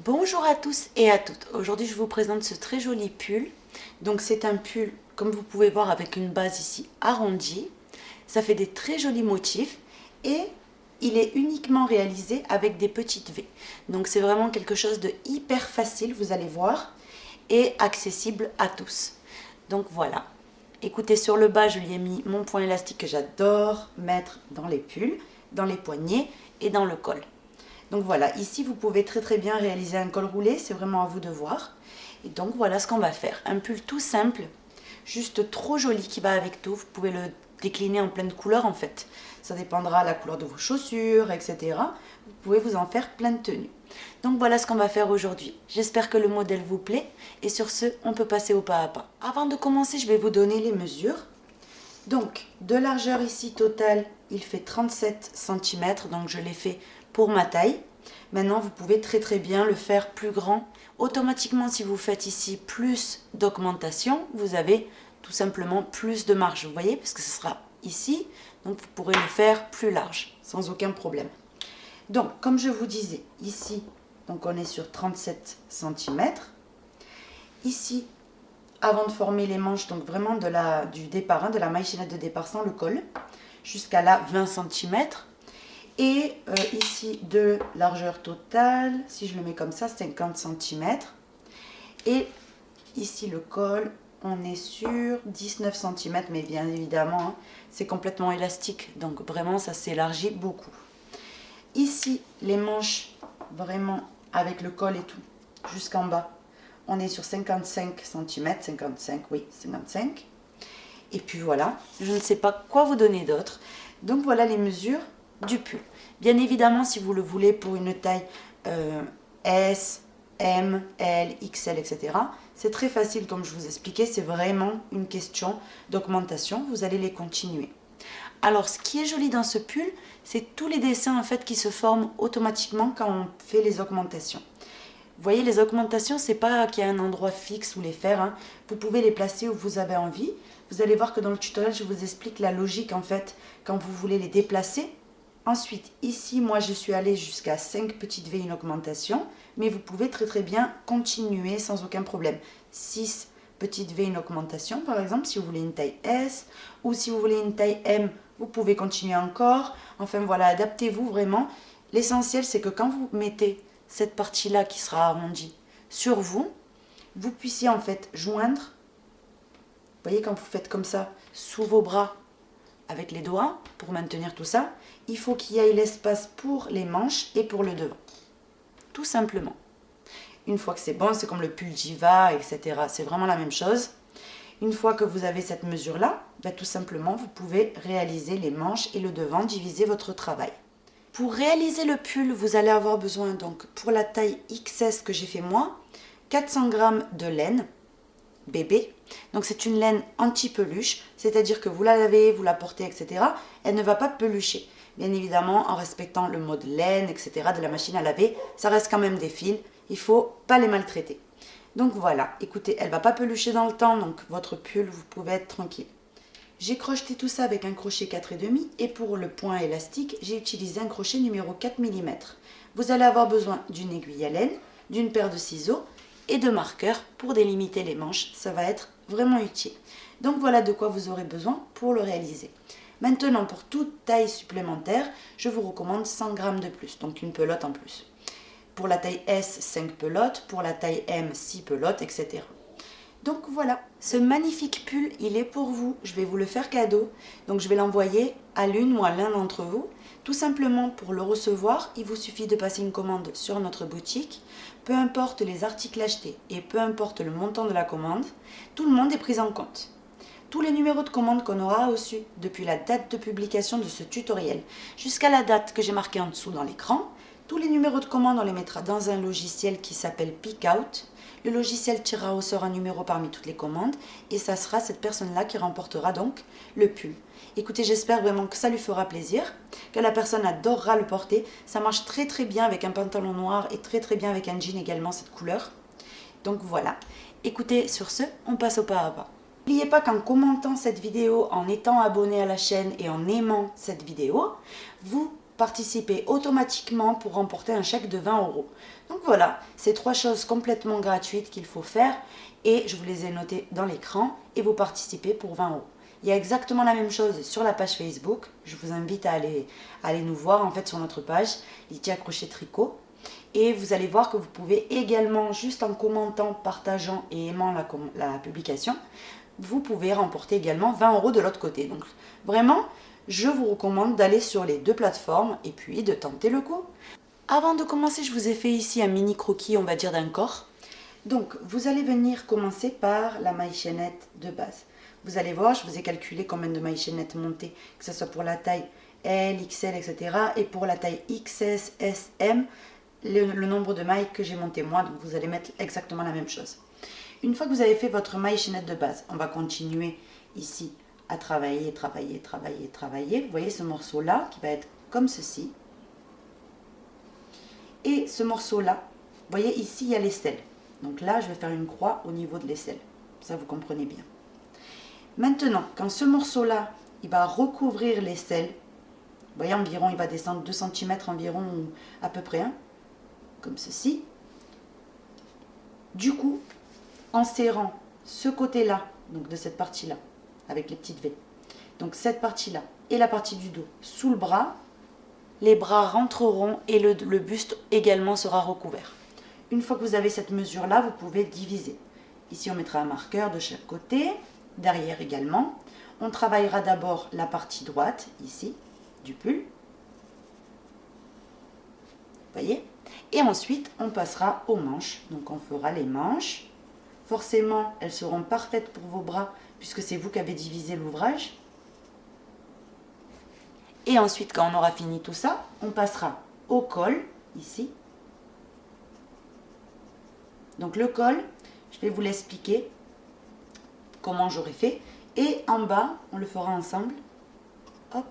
Bonjour à tous et à toutes. Aujourd'hui, je vous présente ce très joli pull. Donc, c'est un pull, comme vous pouvez voir, avec une base ici arrondie. Ça fait des très jolis motifs et il est uniquement réalisé avec des petites V. Donc, c'est vraiment quelque chose de hyper facile, vous allez voir, et accessible à tous. Donc, voilà. Écoutez, sur le bas, je lui ai mis mon point élastique que j'adore mettre dans les pulls, dans les poignets et dans le col. Donc voilà, ici vous pouvez très bien réaliser un col roulé, c'est vraiment à vous de voir. Et donc voilà ce qu'on va faire. Un pull tout simple, juste trop joli qui va avec tout. Vous pouvez le décliner en plein de couleurs en fait. Ça dépendra de la couleur de vos chaussures, etc. Vous pouvez vous en faire plein de tenues. Donc voilà ce qu'on va faire aujourd'hui. J'espère que le modèle vous plaît. Et sur ce, on peut passer au pas à pas. Avant de commencer, je vais vous donner les mesures. Donc, de largeur ici totale, il fait 37 cm. Donc je l'ai fait pour ma taille. Maintenant, vous pouvez très bien le faire plus grand. Automatiquement, si vous faites ici plus d'augmentation, vous avez tout simplement plus de marge. Vous voyez, parce que ce sera ici. Donc, vous pourrez le faire plus large, sans aucun problème. Donc, comme je vous disais, ici, donc on est sur 37 cm. Ici, avant de former les manches, donc vraiment du départ, de la maille chaînette de départ sans le col, jusqu'à là 20 cm. Et ici, de largeur totale, si je le mets comme ça, 50 cm. Et ici, le col, on est sur 19 cm, mais bien évidemment, hein, c'est complètement élastique. Donc vraiment, ça s'élargit beaucoup. Ici, les manches, vraiment avec le col et tout, jusqu'en bas, on est sur 55 cm, 55, oui, 55. Et puis voilà, je ne sais pas quoi vous donner d'autre. Donc voilà les mesures du pull. Bien évidemment, si vous le voulez pour une taille S, M, L, XL, etc., c'est très facile comme je vous expliquais, c'est vraiment une question d'augmentation, vous allez les continuer. Alors, ce qui est joli dans ce pull, c'est tous les dessins en fait qui se forment automatiquement quand on fait les augmentations. Vous voyez, les augmentations, c'est pas qu'il y a un endroit fixe où les faire, hein. Vous pouvez les placer où vous avez envie. Vous allez voir que dans le tutoriel, je vous explique la logique en fait quand vous voulez les déplacer. Ensuite, ici, moi, je suis allée jusqu'à 5 petites V, une augmentation, mais vous pouvez très bien continuer sans aucun problème. 6 petites V, une augmentation, par exemple, si vous voulez une taille S, ou si vous voulez une taille M, vous pouvez continuer encore. Enfin, voilà, adaptez-vous vraiment. L'essentiel, c'est que quand vous mettez cette partie-là qui sera arrondie sur vous, vous puissiez en fait joindre, vous voyez quand vous faites comme ça, sous vos bras, avec les doigts, pour maintenir tout ça, il faut qu'il y ait l'espace pour les manches et pour le devant. Tout simplement. Une fois que c'est bon, c'est comme le pull Diva, etc. C'est vraiment la même chose. Une fois que vous avez cette mesure-là, tout simplement, vous pouvez réaliser les manches et le devant, diviser votre travail. Pour réaliser le pull, vous allez avoir besoin, donc pour la taille XS que j'ai fait moi, 400 g de laine bébé. Donc c'est une laine anti-peluche, c'est-à-dire que vous la lavez, vous la portez, etc. Elle ne va pas pelucher. Bien évidemment, en respectant le mode laine, etc. de la machine à laver, ça reste quand même des fils. Il ne faut pas les maltraiter. Donc voilà, écoutez, elle ne va pas pelucher dans le temps, donc votre pull, vous pouvez être tranquille. J'ai crocheté tout ça avec un crochet 4,5 et pour le point élastique, j'ai utilisé un crochet numéro 4 mm. Vous allez avoir besoin d'une aiguille à laine, d'une paire de ciseaux et de marqueurs pour délimiter les manches. Ça va être vraiment utile. Donc voilà de quoi vous aurez besoin pour le réaliser. Maintenant, pour toute taille supplémentaire, je vous recommande 100 g de plus, donc une pelote en plus. Pour la taille S, 5 pelotes, pour la taille M, 6 pelotes, etc. Donc voilà, ce magnifique pull, il est pour vous. Je vais vous le faire cadeau. Donc je vais l'envoyer à l'une ou à l'un d'entre vous. Tout simplement pour le recevoir, il vous suffit de passer une commande sur notre boutique. Peu importe les articles achetés et peu importe le montant de la commande, tout le monde est pris en compte. Tous les numéros de commande qu'on aura reçus depuis la date de publication de ce tutoriel jusqu'à la date que j'ai marquée en dessous dans l'écran, tous les numéros de commande, on les mettra dans un logiciel qui s'appelle Pickout. Le logiciel tirera au sort un numéro parmi toutes les commandes et ça sera cette personne-là qui remportera donc le pull. Écoutez, j'espère vraiment que ça lui fera plaisir, que la personne adorera le porter. Ça marche très bien avec un pantalon noir et très bien avec un jean également, cette couleur. Donc voilà. Écoutez, sur ce, on passe au pas à pas. N'oubliez pas qu'en commentant cette vidéo, en étant abonné à la chaîne et en aimant cette vidéo, vous participer automatiquement pour remporter un chèque de 20 euros. Donc voilà, c'est 3 choses complètement gratuites qu'il faut faire et je vous les ai notées dans l'écran et vous participez pour 20 euros. Il y a exactement la même chose sur la page Facebook. Je vous invite à aller nous voir en fait sur notre page Lydia Crochet Tricot. Et vous allez voir que vous pouvez également, juste en commentant, partageant et aimant la publication, vous pouvez remporter également 20 euros de l'autre côté. Donc vraiment, je vous recommande d'aller sur les deux plateformes et puis de tenter le coup. Avant de commencer, je vous ai fait ici un mini croquis, on va dire, d'un corps. Donc, vous allez venir commencer par la maille chaînette de base. Vous allez voir, je vous ai calculé combien de mailles chaînettes montées, que ce soit pour la taille L, XL, etc. Et pour la taille XS, S, M, le nombre de mailles que j'ai monté moi. Donc, vous allez mettre exactement la même chose. Une fois que vous avez fait votre maille chaînette de base, on va continuer ici à travailler, travailler, travailler, travailler. Vous voyez ce morceau-là qui va être comme ceci. Et ce morceau-là, vous voyez ici, il y a l'aisselle. Donc là, je vais faire une croix au niveau de l'aisselle. Ça, vous comprenez bien. Maintenant, quand ce morceau-là, il va recouvrir l'aisselle, vous voyez, environ, il va descendre 2 cm environ, à peu près, hein, comme ceci. Du coup, en serrant ce côté-là, donc de cette partie-là, avec les petites V, donc cette partie-là et la partie du dos sous le bras, les bras rentreront et le buste également sera recouvert. Une fois que vous avez cette mesure-là, vous pouvez diviser. Ici, on mettra un marqueur de chaque côté, derrière également. On travaillera d'abord la partie droite, ici, du pull. Vous voyez? Et ensuite, on passera aux manches. Donc, on fera les manches. Forcément, elles seront parfaites pour vos bras, puisque c'est vous qui avez divisé l'ouvrage. Et ensuite, quand on aura fini tout ça, on passera au col, ici. Donc le col, je vais vous l'expliquer comment j'aurais fait. Et en bas, on le fera ensemble. Hop,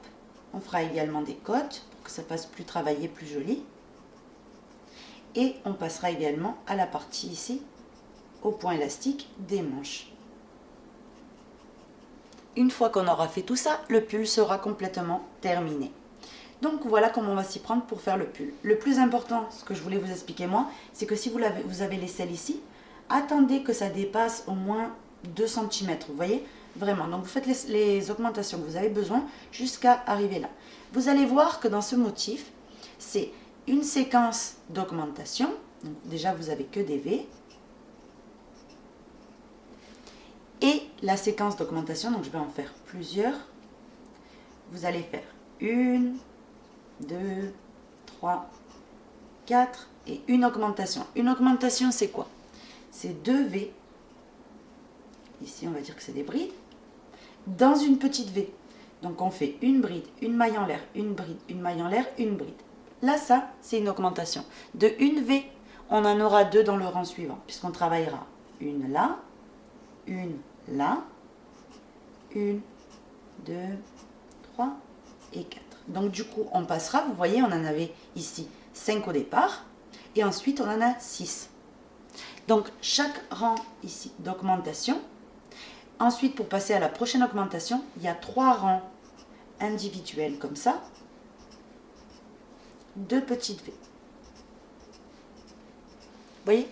on fera également des côtes pour que ça fasse plus travaillé, plus joli. Et on passera également à la partie ici, au point élastique des manches. Une fois qu'on aura fait tout ça, le pull sera complètement terminé. Donc voilà comment on va s'y prendre pour faire le pull. Le plus important, ce que je voulais vous expliquer moi, c'est que si vous avez l'aisselle ici, attendez que ça dépasse au moins 2 cm, vous voyez, vraiment. Donc vous faites les augmentations que vous avez besoin jusqu'à arriver là. Vous allez voir que dans ce motif, c'est une séquence d'augmentation. Donc déjà, vous avez que des V. Et la séquence d'augmentation, donc je vais en faire plusieurs. Vous allez faire 1, 2, 3, 4 et une augmentation. Une augmentation, c'est quoi? C'est 2 V. Ici, on va dire que c'est des brides. Dans une petite V. Donc, on fait une bride, une maille en l'air, une bride, une maille en l'air, une bride. Là, ça, c'est une augmentation. De une V, on en aura 2 dans le rang suivant, puisqu'on travaillera une là, une là, 1, 2, 3 et 4. Donc du coup, on passera, vous voyez, on en avait ici 5 au départ, et ensuite on en a 6. Donc chaque rang ici d'augmentation. Ensuite, pour passer à la prochaine augmentation, il y a 3 rangs individuels comme ça, 2 petites V. Vous voyez?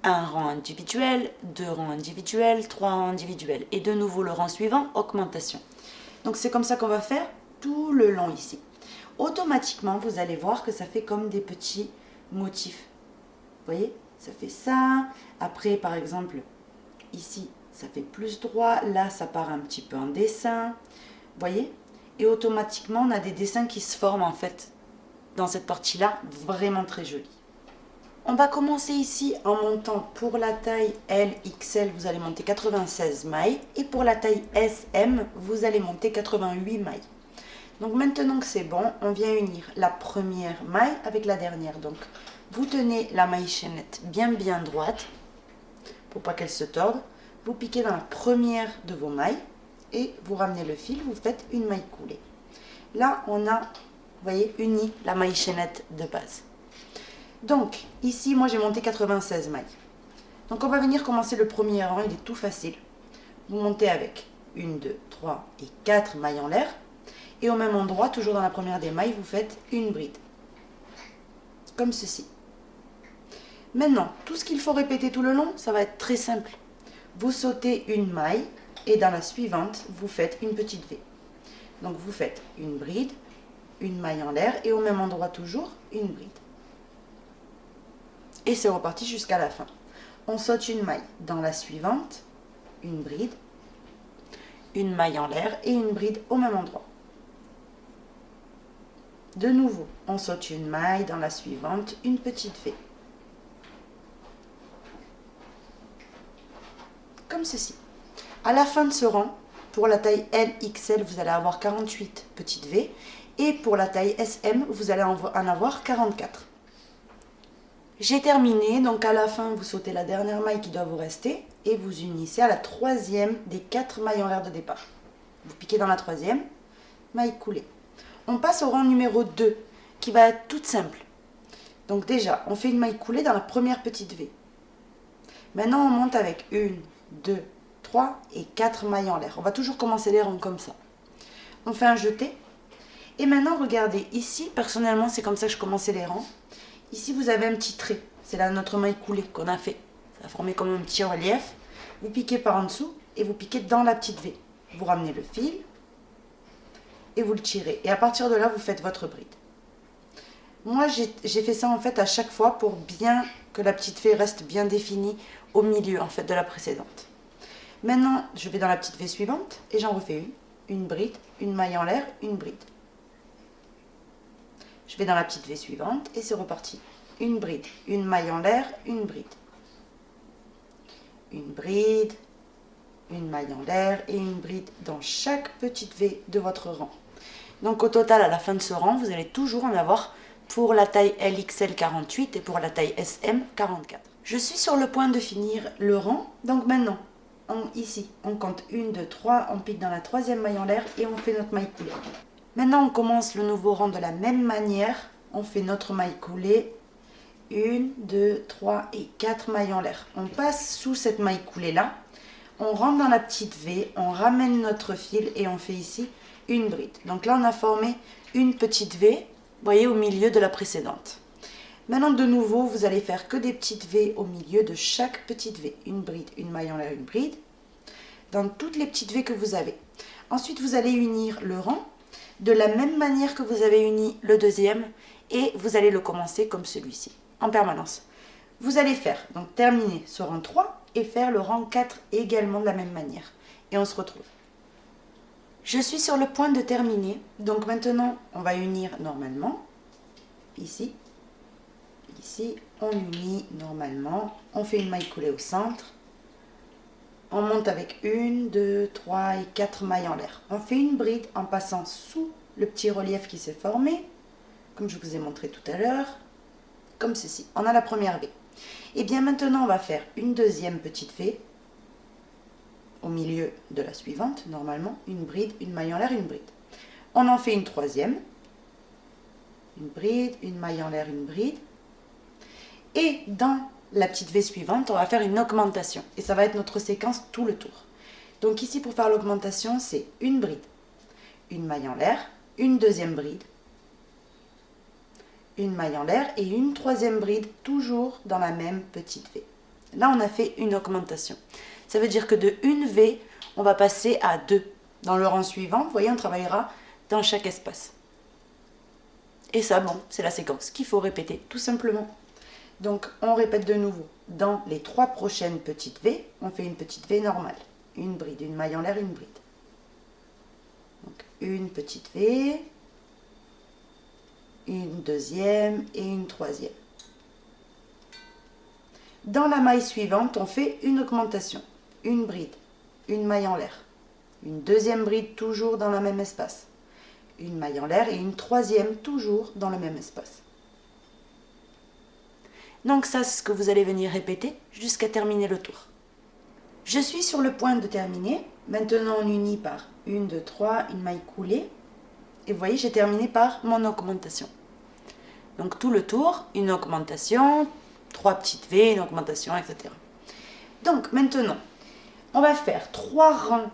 Un rang individuel, 2 rangs individuels, 3 rangs individuels. Et de nouveau le rang suivant, augmentation. Donc c'est comme ça qu'on va faire tout le long ici. Automatiquement, vous allez voir que ça fait comme des petits motifs. Vous voyez? Ça fait ça. Après, par exemple, ici, ça fait plus droit. Là, ça part un petit peu en dessin. Vous voyez? Et automatiquement, on a des dessins qui se forment en fait dans cette partie-là, vraiment très jolie. On va commencer ici en montant pour la taille L, XL, vous allez monter 96 mailles. Et pour la taille S, M, vous allez monter 88 mailles. Donc maintenant que c'est bon, on vient unir la première maille avec la dernière. Donc vous tenez la maille chaînette bien droite pour pas qu'elle se torde. Vous piquez dans la première de vos mailles et vous ramenez le fil, vous faites une maille coulée. Là, on a, vous voyez, uni la maille chaînette de base. Donc, ici, moi, j'ai monté 96 mailles. Donc, on va venir commencer le premier rang. Il est tout facile. Vous montez avec 1, 2, 3 et 4 mailles en l'air. et au même endroit, toujours dans la première des mailles, vous faites une bride. Comme ceci. Maintenant, tout ce qu'il faut répéter tout le long, ça va être très simple. Vous sautez une maille et dans la suivante, vous faites une petite V. Donc vous faites une bride, une maille en l'air et au même endroit toujours, une bride. Et c'est reparti jusqu'à la fin. On saute une maille dans la suivante, une bride, une maille en l'air et une bride au même endroit. De nouveau, on saute une maille dans la suivante, une petite V. Comme ceci. À la fin de ce rang, pour la taille LXL, vous allez avoir 48 petites V. Et pour la taille SM, vous allez en avoir 44. J'ai terminé, donc à la fin, vous sautez la dernière maille qui doit vous rester et vous unissez à la troisième des 4 mailles en l'air de départ. Vous piquez dans la troisième, maille coulée. On passe au rang numéro 2, qui va être toute simple. Donc déjà, on fait une maille coulée dans la première petite V. Maintenant, on monte avec 1, 2, 3 et 4 mailles en l'air. On va toujours commencer les rangs comme ça. On fait un jeté. Et maintenant, regardez, ici, personnellement, c'est comme ça que je commençais les rangs. Ici, vous avez un petit trait. C'est là notre maille coulée qu'on a fait. Ça a formé comme un petit relief. Vous piquez par en dessous et vous piquez dans la petite V. Vous ramenez le fil et vous le tirez. Et à partir de là, vous faites votre bride. Moi, j'ai fait ça en fait à chaque fois pour bien que la petite V reste bien définie au milieu en fait de la précédente. Maintenant, je vais dans la petite V suivante et j'en refais une bride, une maille en l'air, une bride. Je vais dans la petite V suivante et c'est reparti. Une bride, une maille en l'air, une bride. Une bride, une maille en l'air et une bride dans chaque petite V de votre rang. Donc au total, à la fin de ce rang, vous allez toujours en avoir pour la taille LXL 48 et pour la taille SM 44. Je suis sur le point de finir le rang. Donc maintenant, ici, on compte 1, 2, 3, on pique dans la troisième maille en l'air et on fait notre maille coulée. Maintenant, on commence le nouveau rang de la même manière. On fait notre maille coulée. 1, 2, 3 et 4 mailles en l'air. On passe sous cette maille coulée là. On rentre dans la petite V. On ramène notre fil et on fait ici une bride. Donc là, on a formé une petite V, vous voyez, au milieu de la précédente. Maintenant, de nouveau, vous allez faire que des petites V au milieu de chaque petite V. Une bride, une maille en l'air, une bride. Dans toutes les petites V que vous avez. Ensuite, vous allez unir le rang de la même manière que vous avez uni le deuxième et vous allez le commencer comme celui-ci, en permanence. Vous allez faire, donc terminer ce rang 3 et faire le rang 4 également de la même manière. Et on se retrouve. Je suis sur le point de terminer, donc maintenant on va unir normalement, ici, on unit normalement, on fait une maille coulée au centre, on monte avec 1, 2, 3 et 4 mailles en l'air. On fait une bride en passant sous le petit relief qui s'est formé, comme je vous ai montré tout à l'heure, comme ceci. On a la première V. Et bien maintenant, on va faire une deuxième petite V au milieu de la suivante, normalement, une bride, une maille en l'air, une bride. On en fait une troisième, une bride, une maille en l'air, une bride. Et dans la petite V suivante, on va faire une augmentation. Et ça va être notre séquence tout le tour. Donc ici, pour faire l'augmentation, c'est une bride, une maille en l'air, une deuxième bride, une maille en l'air et une troisième bride, toujours dans la même petite V. Là, on a fait une augmentation. Ça veut dire que de une V, on va passer à 2. Dans le rang suivant, vous voyez, on travaillera dans chaque espace. Et ça, bon, c'est la séquence qu'il faut répéter, tout simplement. Donc, on répète de nouveau. Dans les 3 prochaines petites V, on fait une petite V normale. Une bride, une maille en l'air, une bride. Donc, une petite V, une deuxième et une troisième. Dans la maille suivante, on fait une augmentation. Une bride, une maille en l'air. Une deuxième bride, toujours dans le même espace. Une maille en l'air et une troisième, toujours dans le même espace. Donc ça, c'est ce que vous allez venir répéter jusqu'à terminer le tour. Je suis sur le point de terminer. Maintenant, on unit par 1, 2, 3, une maille coulée. Et vous voyez, j'ai terminé par mon augmentation. Donc tout le tour, une augmentation, 3 petites V, une augmentation, etc. Donc maintenant, on va faire 3 rangs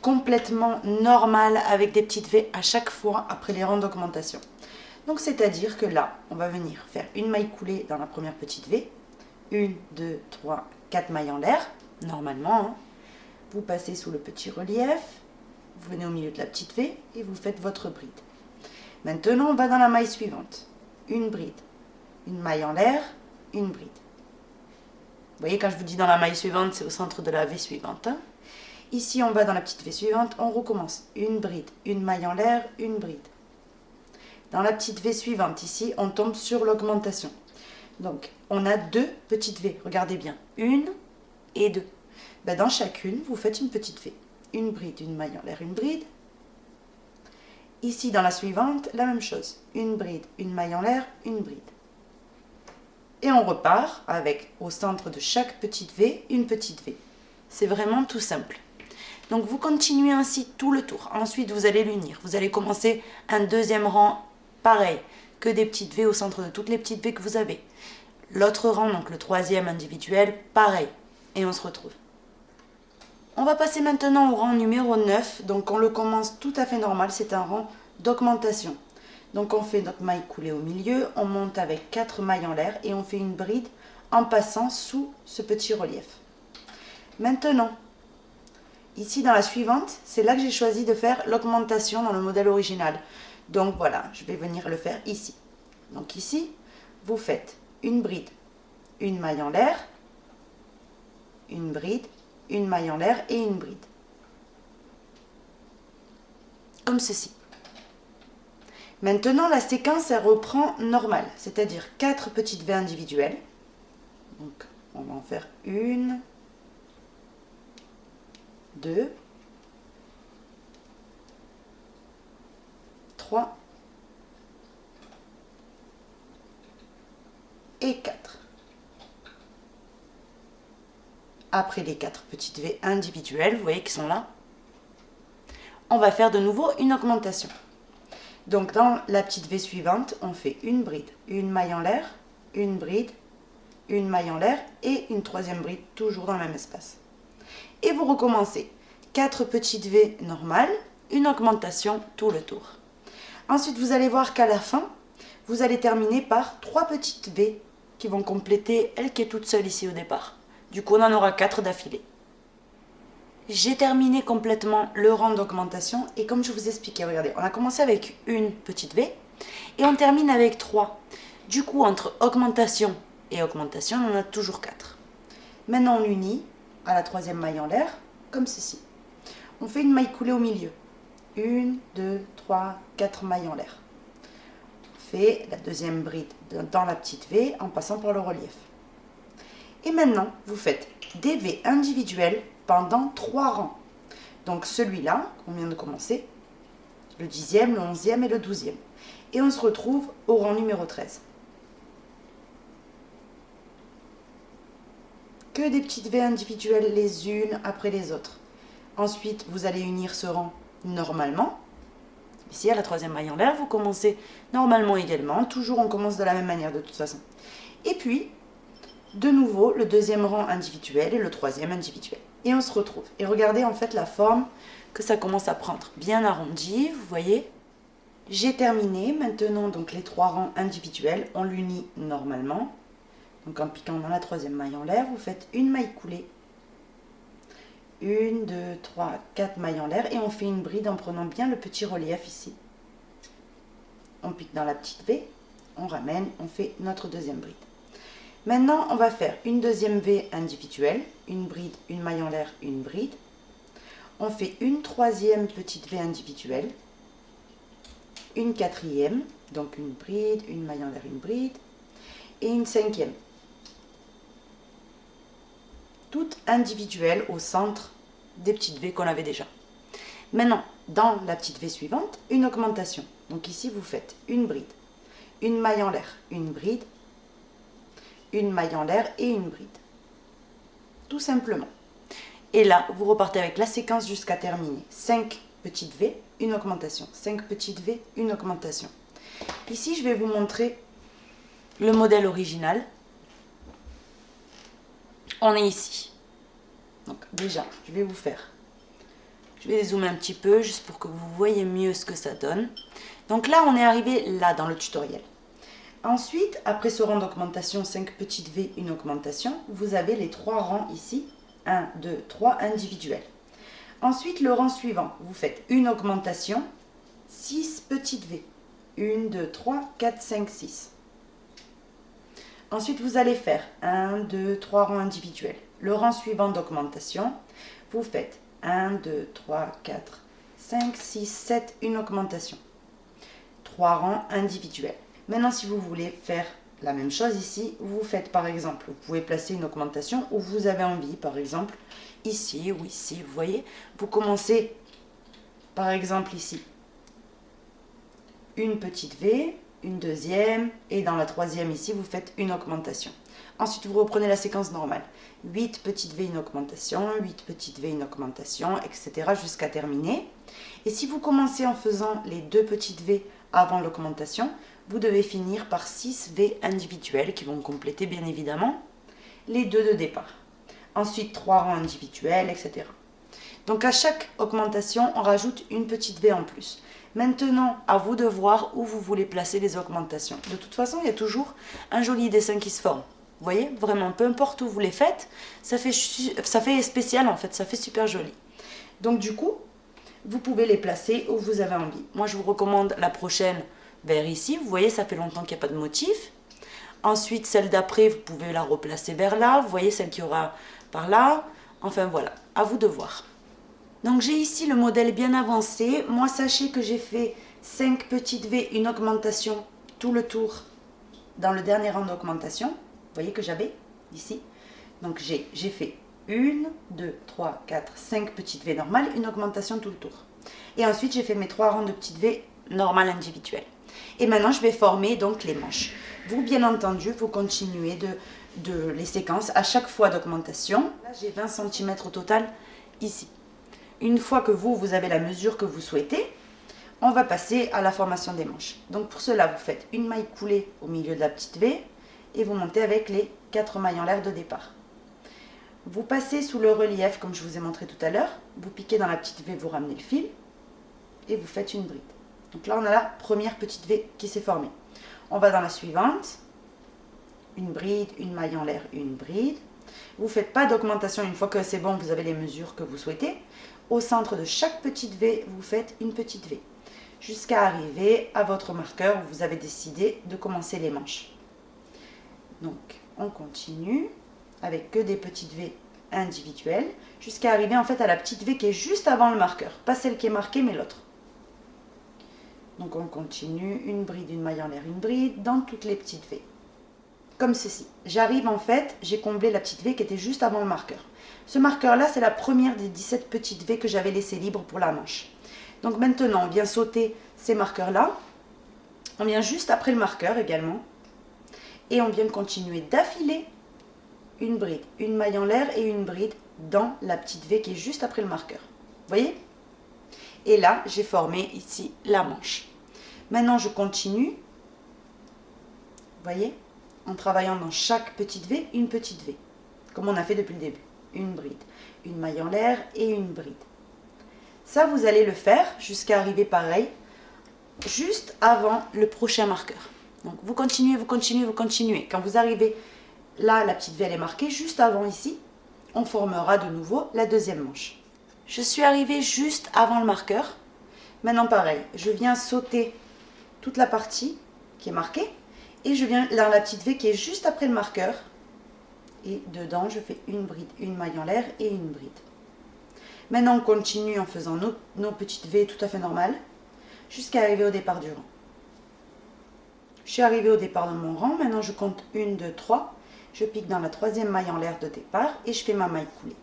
complètement normal avec des petites V à chaque fois après les rangs d'augmentation. Donc c'est-à-dire que là, on va venir faire une maille coulée dans la première petite V, 1, 2, 3, 4 mailles en l'air, normalement, hein. Vous passez sous le petit relief, vous venez au milieu de la petite V et vous faites votre bride. Maintenant, on va dans la maille suivante. Une bride, une maille en l'air, une bride. Vous voyez, quand je vous dis dans la maille suivante, c'est au centre de la V suivante, hein. Ici, on va dans la petite V suivante, on recommence. Une bride, une maille en l'air, une bride. Dans la petite V suivante, ici, on tombe sur l'augmentation. Donc, on a deux petites V. Regardez bien. Une et deux. Ben, dans chacune, vous faites une petite V. Une bride, une maille en l'air, une bride. Ici, dans la suivante, la même chose. Une bride, une maille en l'air, une bride. Et on repart avec, au centre de chaque petite V, une petite V. C'est vraiment tout simple. Donc, vous continuez ainsi tout le tour. Ensuite, vous allez l'unir. Vous allez commencer un deuxième rang pareil, que des petites V au centre de toutes les petites V que vous avez. L'autre rang, donc le troisième individuel, pareil. Et on se retrouve. On va passer maintenant au rang numéro 9. Donc on le commence tout à fait normal, c'est un rang d'augmentation. Donc on fait notre maille coulée au milieu, on monte avec 4 mailles en l'air et on fait une bride en passant sous ce petit relief. Maintenant, ici dans la suivante, c'est là que j'ai choisi de faire l'augmentation dans le modèle original. Donc voilà, je vais venir le faire ici. Donc ici, vous faites une bride, une maille en l'air, une bride, une maille en l'air et une bride. Comme ceci. Maintenant, la séquence, elle reprend normale, c'est-à-dire 4 petites V individuelles. Donc, on va en faire 1, 2, 3 et 4. Après les 4 petites V individuelles, vous voyez qu'ils sont là, on va faire de nouveau une augmentation. Donc dans la petite V suivante, on fait une bride, une maille en l'air, une bride, une maille en l'air et une troisième bride, toujours dans le même espace. Et vous recommencez 4 petites V normales, une augmentation tout le tour. Ensuite, vous allez voir qu'à la fin, vous allez terminer par 3 petites V qui vont compléter elle qui est toute seule ici au départ. Du coup, on en aura 4 d'affilée. J'ai terminé complètement le rang d'augmentation et comme je vous expliquais, regardez, on a commencé avec une petite V et on termine avec 3. Du coup, entre augmentation et augmentation, on en a toujours 4. Maintenant, on unit à la troisième maille en l'air, comme ceci. On fait une maille coulée au milieu. 1, 2, 3, 4 mailles en l'air. On fait la deuxième bride dans la petite V en passant par le relief. Et maintenant, vous faites des V individuels pendant 3 rangs. Donc celui-là, qu'on vient de commencer, le 10e, le 11e et le 12e. Et on se retrouve au rang numéro 13. Que des petites V individuelles les unes après les autres. Ensuite, vous allez unir ce rang normalement. Ici, à la troisième maille en l'air, vous commencez normalement également. Toujours, on commence de la même manière de toute façon. Et puis, de nouveau, le deuxième rang individuel et le troisième individuel. Et on se retrouve. Et regardez en fait la forme que ça commence à prendre. Bien arrondi, vous voyez. J'ai terminé. Maintenant, donc les 3 rangs individuels, on l'unit normalement. Donc en piquant dans la troisième maille en l'air, vous faites une maille coulée. 1, 2, 3, 4 mailles en l'air et on fait une bride en prenant bien le petit relief ici. On pique dans la petite V, on ramène, on fait notre deuxième bride. Maintenant, on va faire une deuxième V individuelle, une bride, une maille en l'air, une bride. On fait une troisième petite V individuelle, une quatrième, donc une bride, une maille en l'air, une bride, et une cinquième. Toutes individuelles au centre des petites V qu'on avait déjà. Maintenant, dans la petite V suivante, une augmentation. Donc ici, vous faites une bride, une maille en l'air, une bride, une maille en l'air et une bride. Tout simplement. Et là, vous repartez avec la séquence jusqu'à terminer. 5 petites V, une augmentation. 5 petites V, une augmentation. Ici, je vais vous montrer le modèle original. On est ici. Donc déjà, je vais vous faire Je vais zoomer un petit peu juste pour que vous voyez mieux ce que ça donne. Donc là, on est arrivé là dans le tutoriel. Ensuite, après ce rang d'augmentation, 5 petites V, une augmentation, vous avez les 3 rangs ici, 1, 2, 3 individuels. Ensuite, le rang suivant, vous faites une augmentation, 6 petites V. 1, 2, 3, 4, 5, 6. Ensuite, vous allez faire 1, 2, 3 rangs individuels. Le rang suivant d'augmentation, vous faites 1, 2, 3, 4, 5, 6, 7, une augmentation. 3 rangs individuels. Maintenant, si vous voulez faire la même chose ici, vous faites par exemple, vous pouvez placer une augmentation où vous avez envie, par exemple, ici ou ici, vous voyez. Vous commencez, par exemple, ici, une petite V, une deuxième, et dans la troisième ici, vous faites une augmentation. Ensuite, vous reprenez la séquence normale. 8 petites V, une augmentation, 8 petites V, une augmentation, etc. jusqu'à terminer. Et si vous commencez en faisant les 2 petites V avant l'augmentation, vous devez finir par 6 V individuels qui vont compléter bien évidemment les 2 de départ. Ensuite, 3 rangs individuels, etc. Donc à chaque augmentation, on rajoute une petite V en plus. Maintenant, à vous de voir où vous voulez placer les augmentations. De toute façon, il y a toujours un joli dessin qui se forme. Vous voyez, vraiment, peu importe où vous les faites, ça fait spécial en fait, ça fait super joli. Donc du coup, vous pouvez les placer où vous avez envie. Moi, je vous recommande la prochaine vers ici. Vous voyez, ça fait longtemps qu'il n'y a pas de motif. Ensuite, celle d'après, vous pouvez la replacer vers là. Vous voyez, celle qui aura par là. Enfin voilà, à vous de voir. Donc j'ai ici le modèle bien avancé. Moi, sachez que j'ai fait 5 petites V, une augmentation tout le tour dans le dernier rang d'augmentation. Vous voyez que j'avais ici. Donc j'ai fait 1, 2, 3, 4, 5 petites V normales, une augmentation tout le tour. Et ensuite, j'ai fait mes 3 rangs de petites V normales individuelles. Et maintenant, je vais former donc les manches. Vous, bien entendu, vous continuez de les séquences à chaque fois d'augmentation. Là, j'ai 20 cm au total ici. Une fois que vous avez la mesure que vous souhaitez, on va passer à la formation des manches. Donc pour cela, vous faites une maille coulée au milieu de la petite V et vous montez avec les 4 mailles en l'air de départ. Vous passez sous le relief, comme je vous ai montré tout à l'heure. Vous piquez dans la petite V, vous ramenez le fil et vous faites une bride. Donc là, on a la première petite V qui s'est formée. On va dans la suivante. Une bride, une maille en l'air, une bride. Vous ne faites pas d'augmentation une fois que c'est bon, vous avez les mesures que vous souhaitez. Au centre de chaque petite V, vous faites une petite V. Jusqu'à arriver à votre marqueur où vous avez décidé de commencer les manches. Donc, on continue avec que des petites V individuelles jusqu'à arriver en fait à la petite V qui est juste avant le marqueur. Pas celle qui est marquée, mais l'autre. Donc, on continue, une bride, une maille en l'air, une bride dans toutes les petites V. Comme ceci. J'arrive en fait, j'ai comblé la petite V qui était juste avant le marqueur. Ce marqueur-là, c'est la première des 17 petites V que j'avais laissées libres pour la manche. Donc maintenant, on vient sauter ces marqueurs-là. On vient juste après le marqueur également. Et on vient continuer d'affiler une bride, une maille en l'air et une bride dans la petite V qui est juste après le marqueur. Vous voyez? Et là, j'ai formé ici la manche. Maintenant, je continue. Vous voyez? En travaillant dans chaque petite V, une petite V. Comme on a fait depuis le début. Une bride, une maille en l'air et une bride. Ça, vous allez le faire jusqu'à arriver pareil, juste avant le prochain marqueur. Donc, vous continuez, vous continuez, vous continuez. Quand vous arrivez là, la petite V, elle est marquée. Juste avant ici, on formera de nouveau la deuxième manche. Je suis arrivée juste avant le marqueur. Maintenant, pareil, je viens sauter toute la partie qui est marquée. Et je viens dans la petite V qui est juste après le marqueur. Et dedans, je fais une bride, une maille en l'air et une bride. Maintenant, on continue en faisant nos petites V tout à fait normales jusqu'à arriver au départ du rang. Je suis arrivée au départ de mon rang. Maintenant, je compte 1, 2, 3. Je pique dans la troisième maille en l'air de départ et je fais ma maille coulée.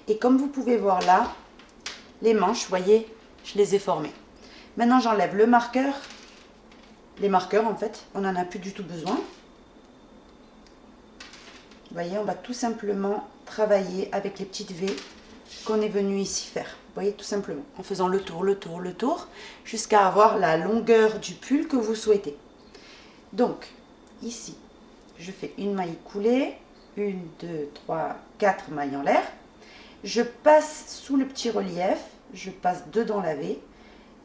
Et comme vous pouvez voir là, les manches, vous voyez, je les ai formées. Maintenant, j'enlève le marqueur. Les marqueurs, en fait, on n'en a plus du tout besoin. Vous voyez, on va tout simplement travailler avec les petites V qu'on est venu ici faire. Vous voyez, tout simplement, en faisant le tour, le tour, le tour, jusqu'à avoir la longueur du pull que vous souhaitez. Donc, ici, je fais une maille coulée, 1, 2, 3, 4 mailles en l'air. Je passe sous le petit relief je passe dedans la V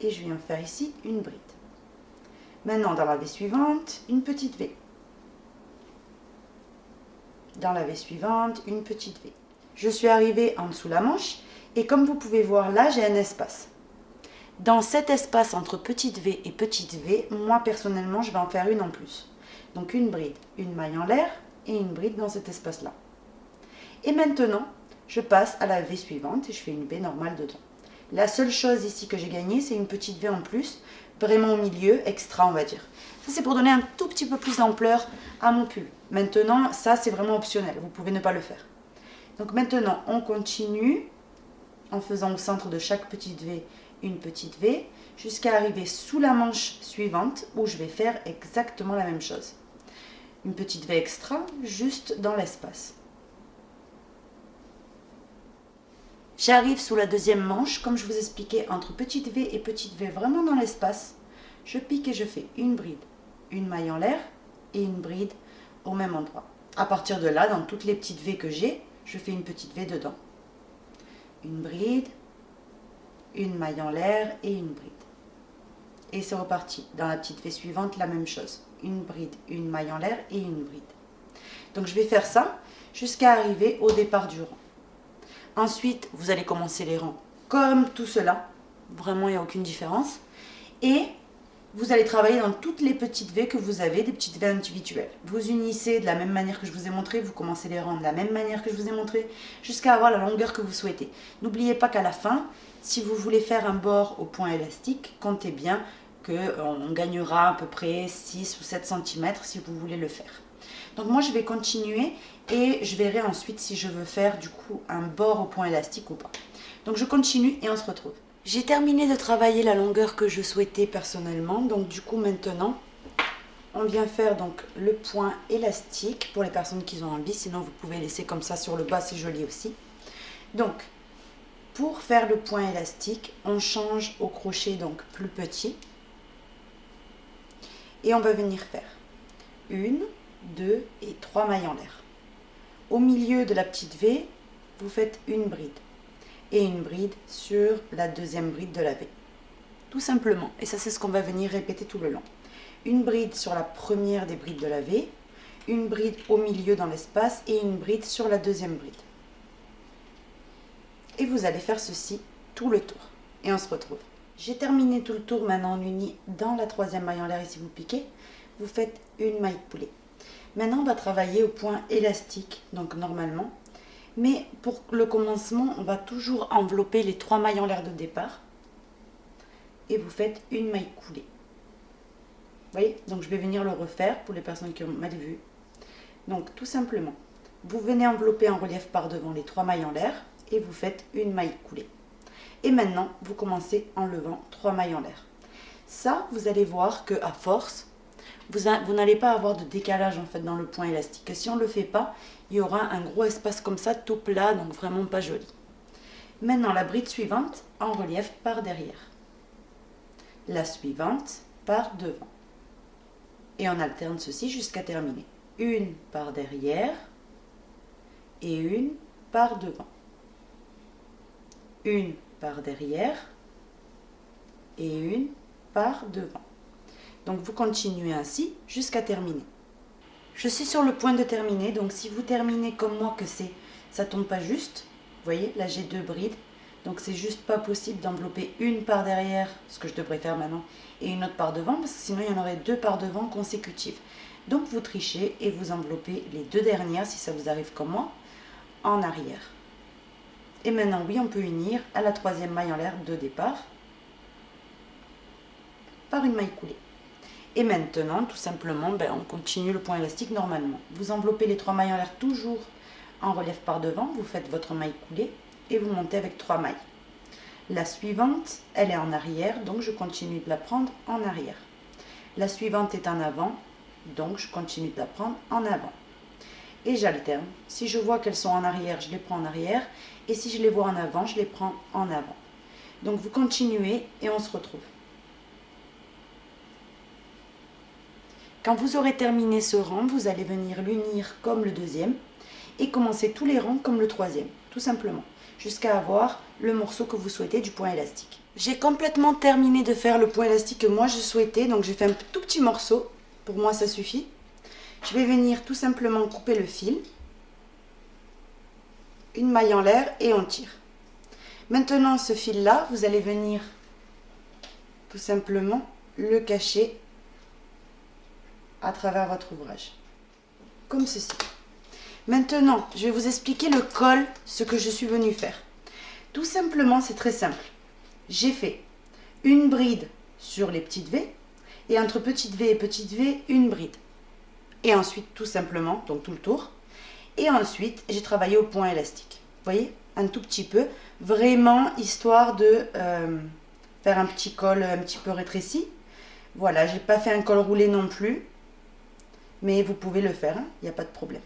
et je viens faire ici une bride. Maintenant, dans la V suivante, une petite V. Dans la V suivante, une petite V. Je suis arrivée en dessous la manche et comme vous pouvez voir là, j'ai un espace. Dans cet espace entre petite V et petite V, moi personnellement, je vais en faire une en plus. Donc une bride, une maille en l'air et une bride dans cet espace-là. Et maintenant, je passe à la V suivante et je fais une V normale dedans. La seule chose ici que j'ai gagnée, c'est une petite V en plus, vraiment au milieu, extra on va dire. Ça c'est pour donner un tout petit peu plus d'ampleur à mon pull. Maintenant, ça c'est vraiment optionnel, vous pouvez ne pas le faire. Donc maintenant, on continue en faisant au centre de chaque petite V une petite V, jusqu'à arriver sous la manche suivante où je vais faire exactement la même chose. Une petite V extra, juste dans l'espace. J'arrive sous la deuxième manche, comme je vous expliquais, entre petite V et petite V, vraiment dans l'espace. Je pique et je fais une bride, une maille en l'air et une bride au même endroit. À partir de là, dans toutes les petites V que j'ai, je fais une petite V dedans. Une bride, une maille en l'air et une bride. Et c'est reparti. Dans la petite V suivante, la même chose. Une bride, une maille en l'air et une bride. Donc je vais faire ça jusqu'à arriver au départ du rang. Ensuite, vous allez commencer les rangs comme tout cela. Vraiment, il n'y a aucune différence. Et vous allez travailler dans toutes les petites V que vous avez, des petites V individuelles. Vous unissez de la même manière que je vous ai montré, vous commencez les rangs de la même manière que je vous ai montré, jusqu'à avoir la longueur que vous souhaitez. N'oubliez pas qu'à la fin, si vous voulez faire un bord au point élastique, comptez bien qu'on gagnera à peu près 6 ou 7 cm si vous voulez le faire. Donc moi je vais continuer et je verrai ensuite si je veux faire du coup un bord au point élastique ou pas. Donc je continue et on se retrouve. J'ai terminé de travailler la longueur que je souhaitais personnellement, donc du coup maintenant on vient faire donc le point élastique pour les personnes qui ont envie, sinon vous pouvez laisser comme ça sur le bas, c'est joli aussi. Donc pour faire le point élastique, on change au crochet donc plus petit et on va venir faire 1, 2 et 3 mailles en l'air. Au milieu de la petite V, vous faites une bride et une bride sur la deuxième bride de la V. Tout simplement. Et ça, c'est ce qu'on va venir répéter tout le long. Une bride sur la première des brides de la V, une bride au milieu dans l'espace et une bride sur la deuxième bride. Et vous allez faire ceci tout le tour. Et on se retrouve. J'ai terminé tout le tour, maintenant on unit dans la troisième maille en l'air et si vous piquez, vous faites une maille coulée. Maintenant, on va travailler au point élastique, donc normalement. Mais pour le commencement, on va toujours envelopper les 3 mailles en l'air de départ. Et vous faites une maille coulée. Vous voyez? Donc je vais venir le refaire pour les personnes qui ont mal vu. Donc tout simplement, vous venez envelopper en relief par devant les 3 mailles en l'air et vous faites une maille coulée. Et maintenant, vous commencez en levant 3 mailles en l'air. Ça, vous allez voir qu'à force, vous n'allez pas avoir de décalage en fait dans le point élastique. Et si on ne le fait pas, il y aura un gros espace comme ça, tout plat, donc vraiment pas joli. Maintenant, la bride suivante en relief par derrière. La suivante par devant. Et on alterne ceci jusqu'à terminer. Une par derrière et une par devant. Une par derrière et une par devant. Donc vous continuez ainsi jusqu'à terminer. Je suis sur le point de terminer, donc si vous terminez comme moi que ça tombe pas juste, vous voyez, là j'ai 2 brides, donc c'est juste pas possible d'envelopper une par derrière, ce que je devrais faire maintenant, et une autre par devant, parce que sinon il y en aurait 2 par devant consécutives. Donc vous trichez et vous enveloppez les 2 dernières, si ça vous arrive comme moi, en arrière. Et maintenant oui, on peut unir à la troisième maille en l'air de départ par une maille coulée. Et maintenant, tout simplement, on continue le point élastique normalement. Vous enveloppez les 3 mailles en l'air toujours en relief par devant, vous faites votre maille coulée et vous montez avec 3 mailles. La suivante, elle est en arrière, donc je continue de la prendre en arrière. La suivante est en avant, donc je continue de la prendre en avant. Et j'alterne. Si je vois qu'elles sont en arrière, je les prends en arrière. Et si je les vois en avant, je les prends en avant. Donc vous continuez et on se retrouve. Quand vous aurez terminé ce rang, vous allez venir l'unir comme le deuxième et commencer tous les rangs comme le troisième, tout simplement. jusqu'à avoir le morceau que vous souhaitez du point élastique. J'ai complètement terminé de faire le point élastique que moi je souhaitais, donc j'ai fait un tout petit morceau, pour moi ça suffit. Je vais venir tout simplement couper le fil, une maille en l'air et on tire. Maintenant ce fil là, vous allez venir tout simplement le cacher à travers votre ouvrage, comme ceci. Maintenant, je vais vous expliquer le col, ce que je suis venue faire. Tout simplement, c'est très simple. J'ai fait une bride sur les petites V, et entre petite V et petite V, une bride. Et ensuite, tout simplement, donc tout le tour. Et ensuite, j'ai travaillé au point élastique. Vous voyez, un tout petit peu, vraiment histoire de faire un petit col un petit peu rétréci. Voilà, j'ai pas fait un col roulé non plus, mais vous pouvez le faire, hein, il n'y a pas de problème.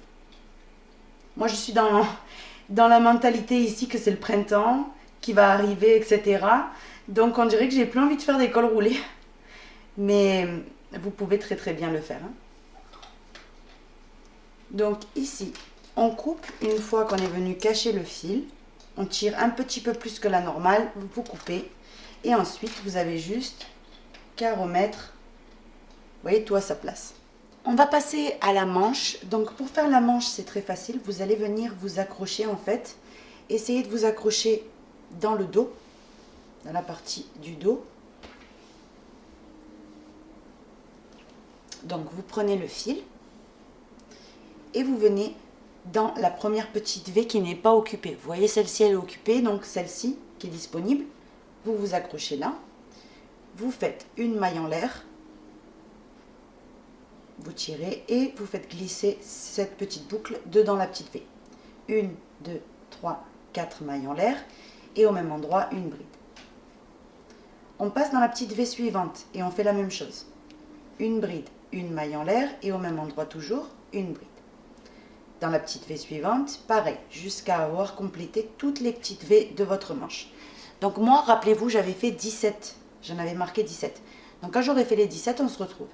Moi, je suis dans la mentalité ici que c'est le printemps qui va arriver, etc. Donc, on dirait que j'ai plus envie de faire des cols roulés. Mais vous pouvez très très bien le faire. Hein. Donc, ici, on coupe une fois qu'on est venu cacher le fil. On tire un petit peu plus que la normale. Vous coupez. Et ensuite, vous avez juste qu'à remettre, vous voyez, tout à sa place. On va passer à la manche. Donc pour faire la manche, c'est très facile. Vous allez venir vous accrocher en fait. Essayez de vous accrocher dans le dos, dans la partie du dos. Donc vous prenez le fil et vous venez dans la première petite V qui n'est pas occupée. Vous voyez, celle-ci elle est occupée, donc celle-ci qui est disponible. Vous vous accrochez là. Vous faites une maille en l'air. Vous tirez et vous faites glisser cette petite boucle dedans la petite V. 1, 2, 3, 4 mailles en l'air et au même endroit une bride. On passe dans la petite V suivante et on fait la même chose. Une bride, une maille en l'air et au même endroit toujours une bride. Dans la petite V suivante, pareil, jusqu'à avoir complété toutes les petites V de votre manche. Donc moi, rappelez-vous, j'avais fait 17. J'en avais marqué 17. Donc quand j'aurai fait les 17, on se retrouve.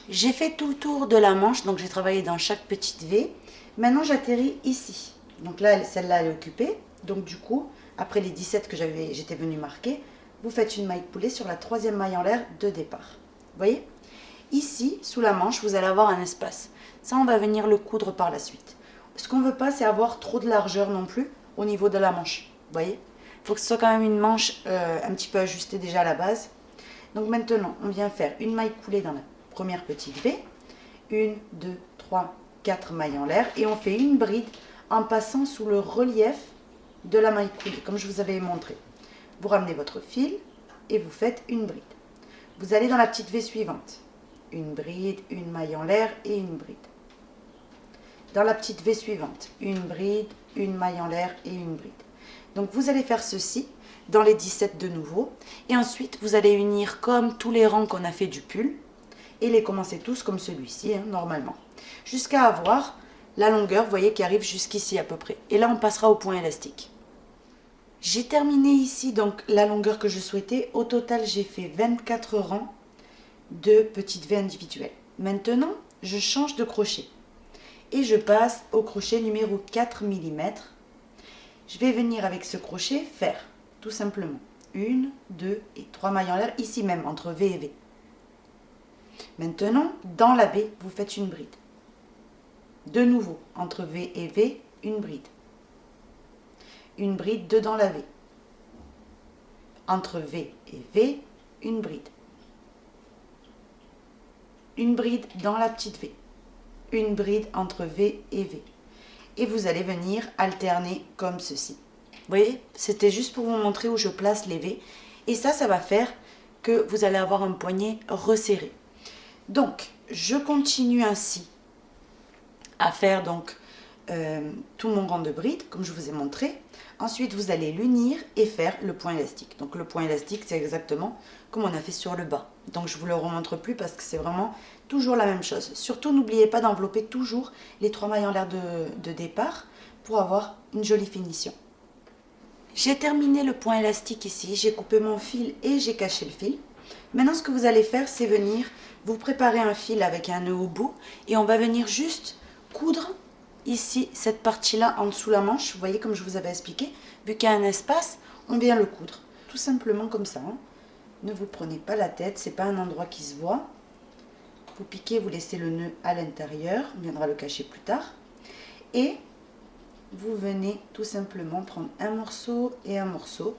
J'ai fait tout le tour de la manche, donc j'ai travaillé dans chaque petite V. Maintenant, j'atterris ici. Donc là, celle-là, elle est occupée. Donc du coup, après les 17 que j'étais venue marquer, vous faites une maille coulée sur la troisième maille en l'air de départ. Vous voyez? Ici, sous la manche, vous allez avoir un espace. Ça, on va venir le coudre par la suite. Ce qu'on ne veut pas, c'est avoir trop de largeur non plus au niveau de la manche. Vous voyez? Il faut que ce soit quand même une manche un petit peu ajustée déjà à la base. Donc maintenant, on vient faire une maille coulée dans la première petite V, 1, 2, 3, 4 mailles en l'air et on fait une bride en passant sous le relief de la maille coulée, comme je vous avais montré. Vous ramenez votre fil et vous faites une bride. Vous allez dans la petite V suivante, une bride, une maille en l'air et une bride. Dans la petite V suivante, une bride, une maille en l'air et une bride. Donc vous allez faire ceci dans les 17 de nouveau et ensuite vous allez unir comme tous les rangs qu'on a fait du pull et les commencer tous comme celui-ci, hein, normalement. Jusqu'à avoir la longueur, vous voyez, qui arrive jusqu'ici à peu près. Et là, on passera au point élastique. J'ai terminé ici donc la longueur que je souhaitais. Au total, j'ai fait 24 rangs de petites V individuelles. Maintenant, je change de crochet. Et je passe au crochet numéro 4 mm. Je vais venir avec ce crochet faire tout simplement 1, 2 et 3 mailles en l'air, ici même, entre V et V. Maintenant, dans la V, vous faites une bride. De nouveau, entre V et V, une bride. Une bride dedans la V. Entre V et V, une bride. Une bride dans la petite V. Une bride entre V et V. Et vous allez venir alterner comme ceci. Vous voyez, c'était juste pour vous montrer où je place les V. Et ça va faire que vous allez avoir un poignet resserré. Donc, je continue ainsi à faire donc tout mon rang de bride, comme je vous ai montré. Ensuite, vous allez l'unir et faire le point élastique. Donc, le point élastique, c'est exactement comme on a fait sur le bas. Donc, je ne vous le remontre plus parce que c'est vraiment toujours la même chose. Surtout, n'oubliez pas d'envelopper toujours les 3 mailles en l'air de départ pour avoir une jolie finition. J'ai terminé le point élastique ici. J'ai coupé mon fil et j'ai caché le fil. Maintenant, ce que vous allez faire, c'est venir vous préparer un fil avec un nœud au bout et on va venir juste coudre ici, cette partie-là en dessous la manche, vous voyez comme je vous avais expliqué, vu qu'il y a un espace, on vient le coudre. Tout simplement comme ça. Hein. Ne vous prenez pas la tête, c'est pas un endroit qui se voit. Vous piquez, vous laissez le nœud à l'intérieur, on viendra le cacher plus tard. Et vous venez tout simplement prendre un morceau et un morceau.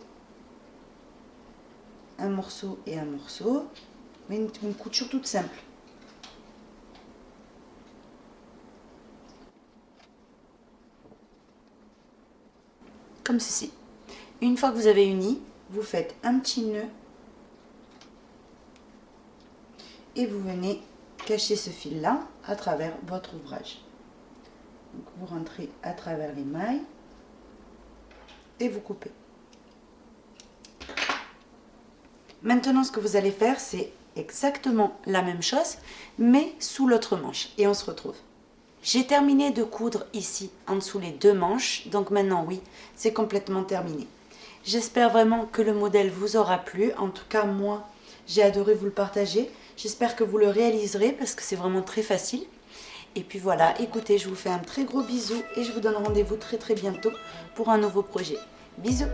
Un morceau et un morceau. Mais une couture toute simple. Comme ceci. Une fois que vous avez uni, vous faites un petit nœud et vous venez cacher ce fil là à travers votre ouvrage. Donc vous rentrez à travers les mailles et vous coupez. Maintenant, ce que vous allez faire, c'est exactement la même chose, mais sous l'autre manche. Et on se retrouve. J'ai terminé de coudre ici, en dessous les deux manches. Donc maintenant, oui, c'est complètement terminé. J'espère vraiment que le modèle vous aura plu. En tout cas, moi, j'ai adoré vous le partager. J'espère que vous le réaliserez parce que c'est vraiment très facile. Et puis voilà, écoutez, je vous fais un très gros bisou et je vous donne rendez-vous très bientôt pour un nouveau projet. Bisous!